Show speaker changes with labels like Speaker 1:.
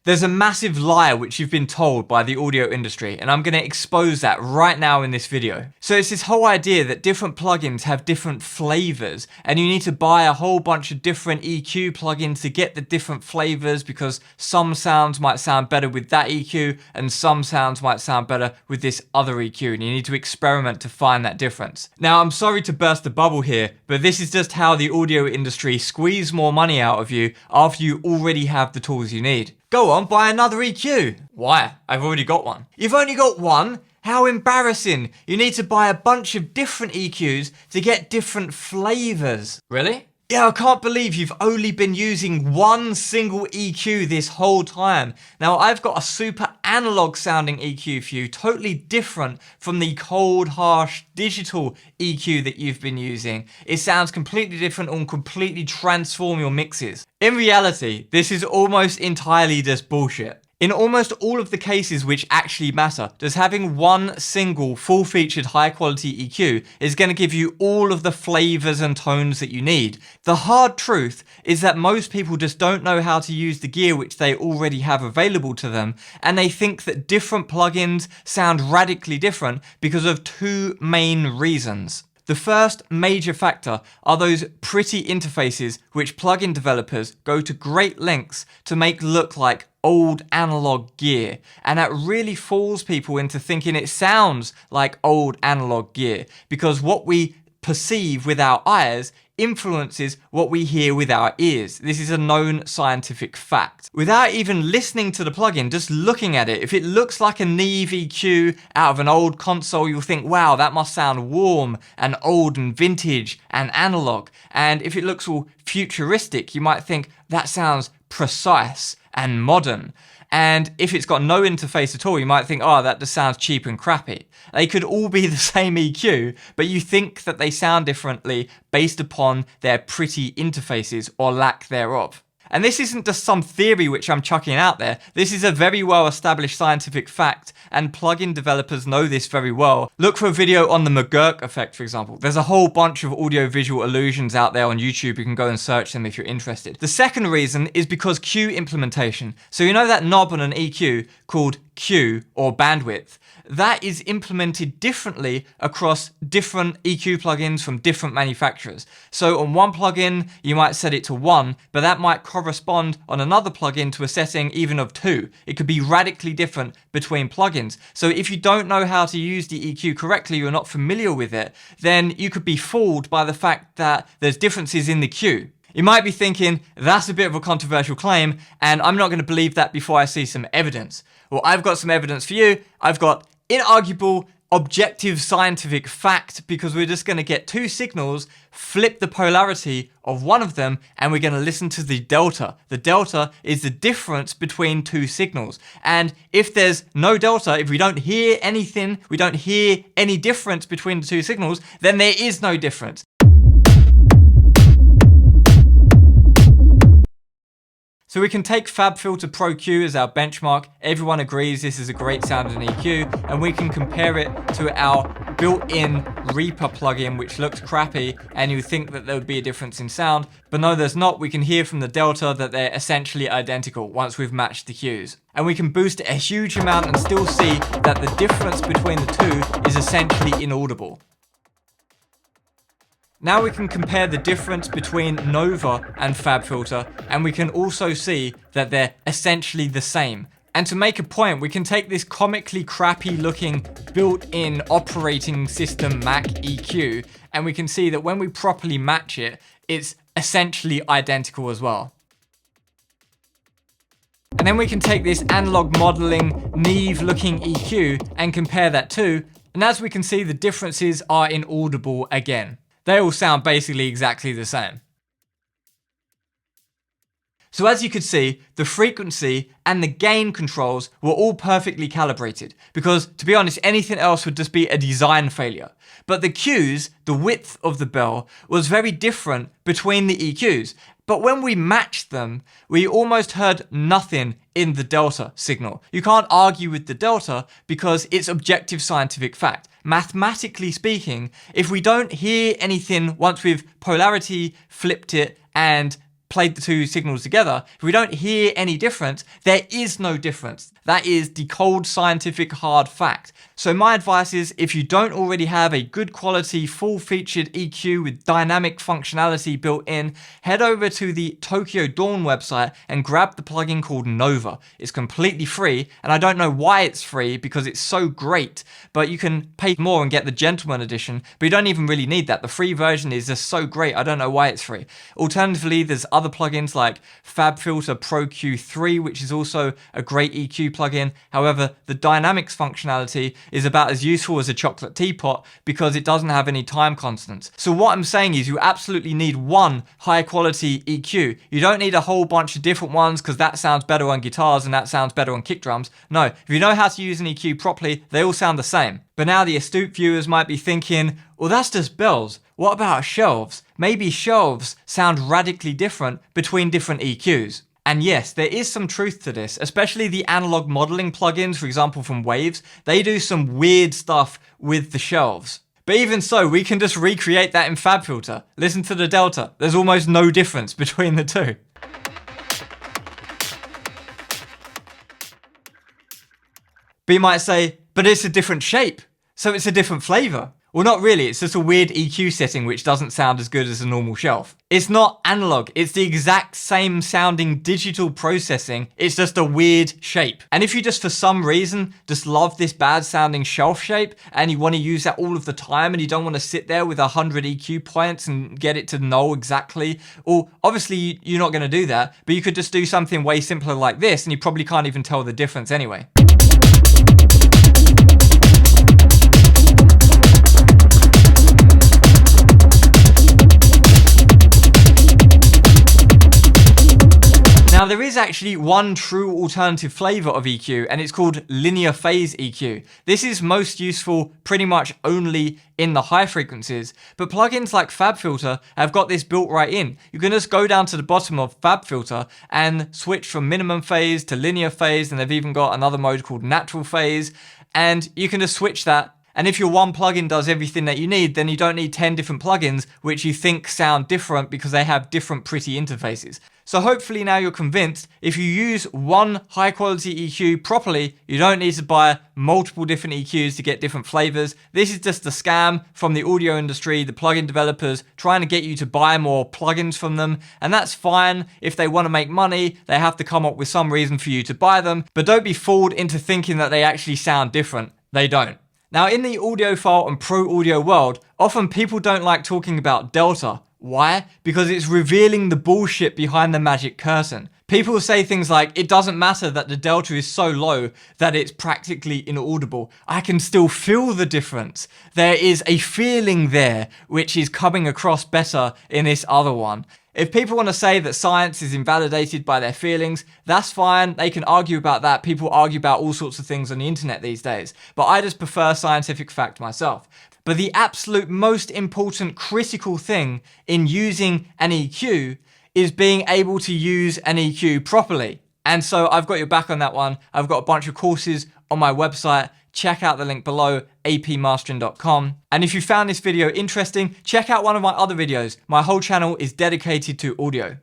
Speaker 1: There's a massive lie which you've been told by the audio industry, and I'm going to expose that right now in this video. So it's this whole idea that different plugins have different flavors, and you need to buy a whole bunch of different EQ plugins to get the different flavors, because some sounds might sound better with that EQ and some sounds might sound better with this other EQ, and you need to experiment to find that difference. Now, I'm sorry to burst the bubble here, but this is just how the audio industry squeeze more money out of you after you already have the tools you need. Go on, buy another EQ. Why? I've already got one. You've only got one? How embarrassing. You need to buy a bunch of different EQs to get different flavors. Really? Yeah, I can't believe you've only been using one single EQ this whole time. Now, I've got a super analog sounding EQ for you, totally different from the cold, harsh digital EQ that you've been using. It sounds completely different and will completely transform your mixes. In reality, this is almost entirely just bullshit. In almost all of the cases which actually matter, just having one single full-featured high-quality EQ is going to give you all of the flavors and tones that you need. The hard truth is that most people just don't know how to use the gear which they already have available to them, and they think that different plugins sound radically different because of two main reasons. The first major factor are those pretty interfaces which plugin developers go to great lengths to make look like old analog gear, and that really fools people into thinking it sounds like old analog gear, because what we perceive with our eyes influences what we hear with our ears. This is a known scientific fact. Without even listening to the plugin, just looking at it, if it looks like a Neve EQ out of an old console, you'll think, wow, that must sound warm and old and vintage and analog. And if it looks all futuristic, you might think that sounds precise and modern. And if it's got no interface at all, you might think, oh, that just sounds cheap and crappy. They could all be the same EQ, but you think that they sound differently based upon their pretty interfaces or lack thereof. And this isn't just some theory which I'm chucking out there. This is a very well established scientific fact, and plugin developers know this very well. Look for a video on the McGurk effect, for example. There's a whole bunch of audio-visual illusions out there on YouTube. You can go and search them if you're interested. The second reason is because Q implementation. So you know that knob on an EQ called Q, or bandwidth? That is implemented differently across different EQ plugins from different manufacturers. So on one plugin, you might set it to 1, but that might correspond on another plugin to a setting even of 2. It could be radically different between plugins. So if you don't know how to use the EQ correctly, you're not familiar with it, then you could be fooled by the fact that there's differences in the Q. You might be thinking, that's a bit of a controversial claim, and I'm not going to believe that before I see some evidence. Well, I've got some evidence for you. I've got inarguable, objective scientific fact, because we're just going to get two signals, flip the polarity of one of them, and we're going to listen to the delta. The delta is the difference between two signals. And if there's no delta, if we don't hear anything, we don't hear any difference between the two signals, then there is no difference. So we can take FabFilter Pro Q as our benchmark. Everyone agrees this is a great sounding EQ, and we can compare it to our built-in Reaper plugin, which looks crappy, and you think that there would be a difference in sound, but no, there's not. We can hear from the delta that they're essentially identical once we've matched the Qs. And we can boost it a huge amount and still see that the difference between the two is essentially inaudible. Now we can compare the difference between Nova and FabFilter, and we can also see that they're essentially the same. And to make a point, we can take this comically crappy looking built-in operating system Mac EQ, and we can see that when we properly match it, it's essentially identical as well. And then we can take this analog modeling Neve looking EQ and compare that too, and as we can see, the differences are inaudible again. They all sound basically exactly the same. So as you could see, the frequency and the gain controls were all perfectly calibrated, because to be honest, anything else would just be a design failure. But the Qs, the width of the bell, was very different between the EQs. But when we matched them, we almost heard nothing in the delta signal. You can't argue with the delta because it's objective scientific fact. Mathematically speaking, if we don't hear anything once we've polarity flipped it and played the two signals together, if we don't hear any difference, there is no difference. That is the cold scientific hard fact. So my advice is, if you don't already have a good quality full featured EQ with dynamic functionality built in, head over to the Tokyo Dawn website and grab the plugin called Nova. It's completely free, and I don't know why it's free because it's so great, but you can pay more and get the Gentleman edition, but you don't even really need that. The free version is just so great, I don't know why it's free. Alternatively, there's other plugins like FabFilter Pro Q3, which is also a great EQ plugin. However, the dynamics functionality is about as useful as a chocolate teapot because it doesn't have any time constants. So what I'm saying is you absolutely need one high quality EQ. You don't need a whole bunch of different ones because that sounds better on guitars and that sounds better on kick drums. No, if you know how to use an EQ properly, they all sound the same. But now the astute viewers might be thinking, well, that's just bells. What about shelves? Maybe shelves sound radically different between different EQs. And yes, there is some truth to this, especially the analog modeling plugins, for example, from Waves. They do some weird stuff with the shelves. But even so, we can just recreate that in FabFilter. Listen to the delta. There's almost no difference between the two. But you might say, but it's a different shape, so it's a different flavor. Well, not really, it's just a weird EQ setting which doesn't sound as good as a normal shelf. It's not analog, it's the exact same sounding digital processing, it's just a weird shape. And if you just for some reason just love this bad sounding shelf shape and you want to use that all of the time and you don't want to sit there with 100 EQ points and get it to know exactly, well, obviously you're not going to do that, but you could just do something way simpler like this and you probably can't even tell the difference anyway. Now there is actually one true alternative flavor of EQ and it's called linear phase EQ. This is most useful pretty much only in the high frequencies, but plugins like FabFilter have got this built right in. You can just go down to the bottom of FabFilter and switch from minimum phase to linear phase, and they've even got another mode called natural phase, and you can just switch that. And if your one plugin does everything that you need, then you don't need 10 different plugins which you think sound different because they have different pretty interfaces. So hopefully now you're convinced if you use one high quality EQ properly, you don't need to buy multiple different EQs to get different flavors. This is just a scam from the audio industry, the plugin developers trying to get you to buy more plugins from them. And that's fine. If they want to make money, they have to come up with some reason for you to buy them. But don't be fooled into thinking that they actually sound different. They don't. Now in the audiophile and pro audio world, often people don't like talking about delta. Why? Because it's revealing the bullshit behind the magic curtain. People say things like, it doesn't matter that the delta is so low that it's practically inaudible. I can still feel the difference. There is a feeling there which is coming across better in this other one. If people want to say that science is invalidated by their feelings, that's fine. They can argue about that. People argue about all sorts of things on the internet these days. But I just prefer scientific fact myself. But the absolute most important critical thing in using an EQ is being able to use an EQ properly. And so I've got your back on that one. I've got a bunch of courses on my website. Check out the link below, apmastering.com. And if you found this video interesting, check out one of my other videos. My whole channel is dedicated to audio.